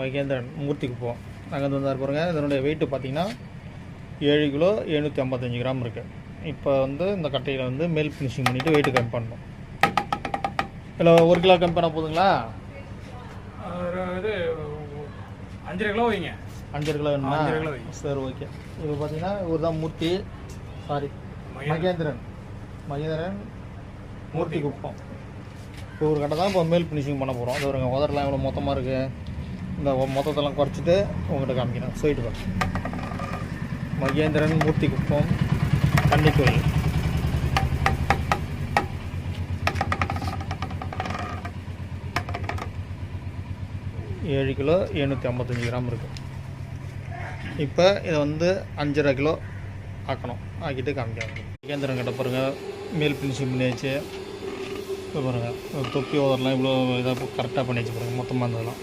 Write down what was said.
மகேந்திரன் மூர்த்தி குப்பம் அங்கே வந்தார் பாருங்க. இதனுடைய வெயிட்டு பார்த்திங்கன்னா 7 கிலோ 755 கிராம் இருக்குது. இப்போ இந்த கட்டையில் மேல் ஃபினிஷிங் பண்ணிவிட்டு வெயிட்டு கம்மி பண்ணணும். இல்லை 1 கிலோ கம்மி பண்ணால் போதுங்களா? இது 5 கிலோ வைங்க. 5 கிலோ வேணுமா? சரி, ஓகே. இப்போ பார்த்தீங்கன்னா இவர் தான் மூர்த்தி, சாரி மகேந்திரன் மூர்த்தி குப்பம். இப்போ ஒரு கட்டை தான் இப்போ மேல் ஃபினிஷிங் பண்ண போகிறோம். அது ஒரு உதரெலாம் எவ்வளோ மொத்தமாக இருக்குது, இந்த மொத்தத்தெல்லாம் குறைச்சிட்டு உங்கள்கிட்ட காமிக்கிறேன். சொல்லிட்டு பாருங்க. மகேந்திரன் மூர்த்தி குப்பம் கன்னிக்கோயில். ஏழு கிலோ 755 கிராம் இருக்குது. இப்போ இதை 5.5 கிலோ ஆக்கணும். ஆக்கிட்டு காமிக்காங்க. மகேந்திரன் கிட்ட பாருங்கள், மேல் ஃபினிஷிங் பண்ணியாச்சு. இப்போ பாருங்கள் தொப்பி ஓதரெலாம் இவ்வளோ இதாக கரெக்டாக பண்ணி வச்சு பாருங்கள். மொத்தமாக இருந்ததெல்லாம்